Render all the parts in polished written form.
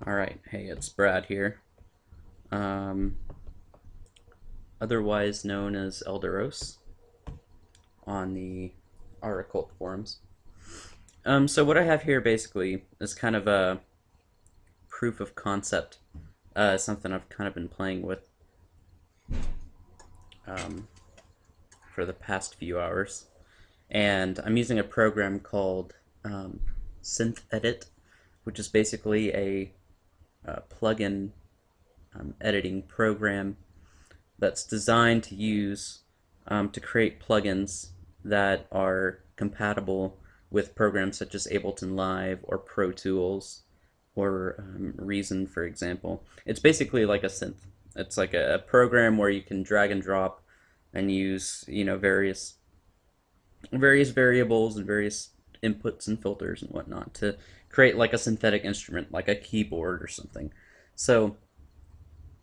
Alright, hey, it's Brad here. Um, Otherwise known as Elderos on the our occult forums. So what I have here basically is kind of a proof of concept, something I've kind of been playing with um, for the past few hours. And I'm using a program called synth which is basically a plugin editing program that's designed to use to create plugins that are compatible with programs such as Ableton Live or Pro Tools or Reason, for example. It's basically like a synth. It's like a program where you can drag and drop and use various variables and various inputs and filters and whatnot to create like a synthetic instrument, like a keyboard or something. So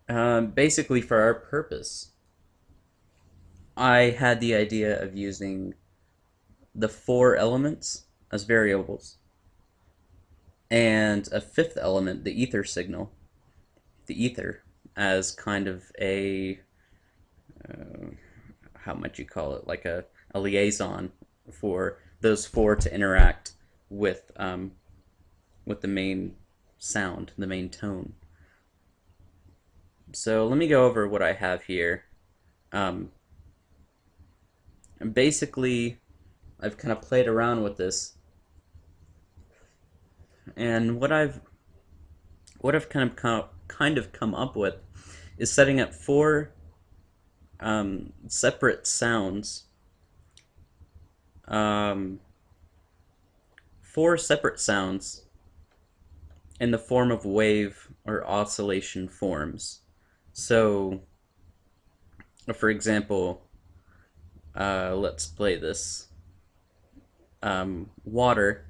basically, for our purpose, I had the idea of using the four elements as variables and a fifth element, the ether signal, the ether, as kind of a uh, how might you call it, like a liaison for those four to interact with the main sound, the main tone. So let me go over what I have here. Um, and basically, I've kind of played around with this, and what I've kind of come up with is setting up separate sounds, um, four separate sounds in the form of wave or oscillation forms. So, for example, let's play this. Water.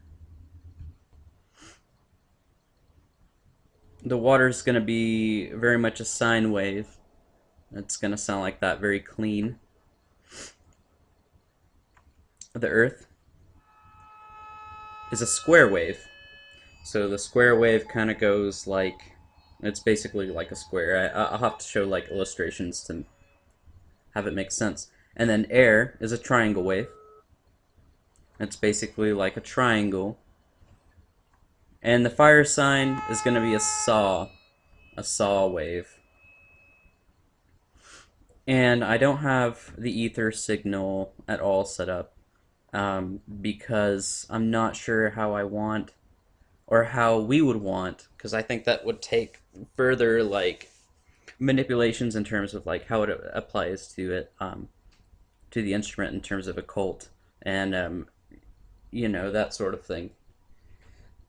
The water is going to be very much a sine wave. It's going to sound like that, very clean. The earth is a square wave. So the square wave kind of goes like, it's basically like a square. I'll have to show like illustrations to have it make sense. And then air is a triangle wave. It's basically like a triangle. And the fire sign is going to be a saw wave. And I don't have the ether signal at all set up because I'm not sure how I want or how we would want, because I think that would take further like manipulations in terms of like how it applies to the instrument in terms of occult and that sort of thing.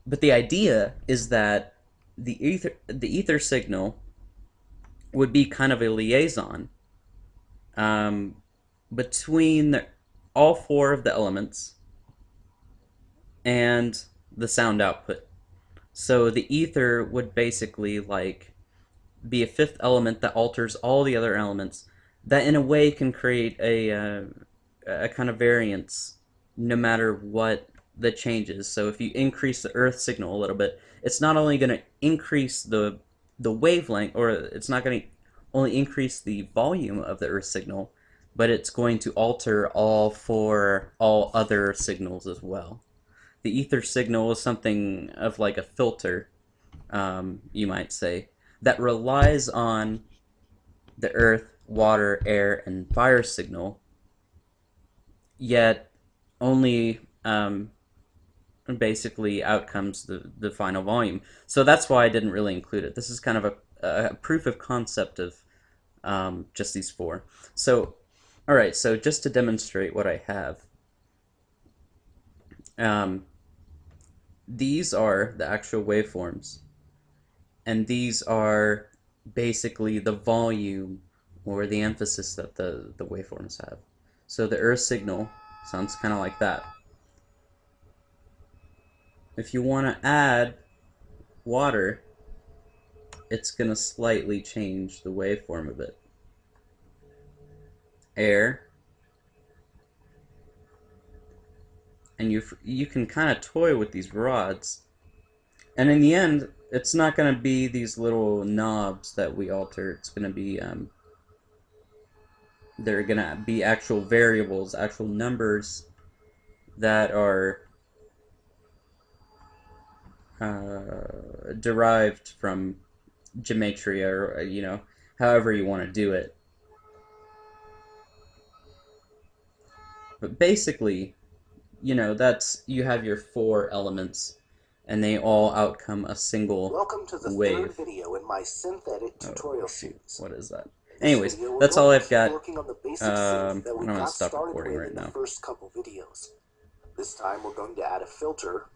But the idea is that the ether signal would be kind of a liaison um, between all four of the elements and the sound output. So the ether would basically like be a fifth element that alters all the other elements that in a way can create a kind of variance no matter what the changes. So if you increase the earth signal a little bit, it's not only going to increase the wavelength, or it's not going to only increase the volume of the earth signal, but it's going to alter all other signals as well. The ether signal is something of like a filter, you might say, that relies on the earth, water, air, and fire signal, yet only basically outcomes the final volume. So that's why I didn't really include it. This is kind of a proof of concept of just these four. So, all right, so just to demonstrate what I have, um, these are the actual waveforms, and these are basically the volume or the emphasis that the waveforms have. So the earth signal sounds kind of like that. If you want to add water, it's going to slightly change the waveform of it. Air, and you can kind of toy with these rods, and in the end, it's not going to be these little knobs that we alter. It's going to be they're going to be actual variables, actual numbers that are derived from gematria, or however you want to do it. But basically, that's you have your four elements, and they all outcome a single Welcome to the wave. third video in my synth edit tutorial series. What is that? This Anyways, video, we're that's going all to I've keep got. working on the basic synth that I'm we gonna got stop started recording with right in the now. first couple videos. This time we're going to add a filter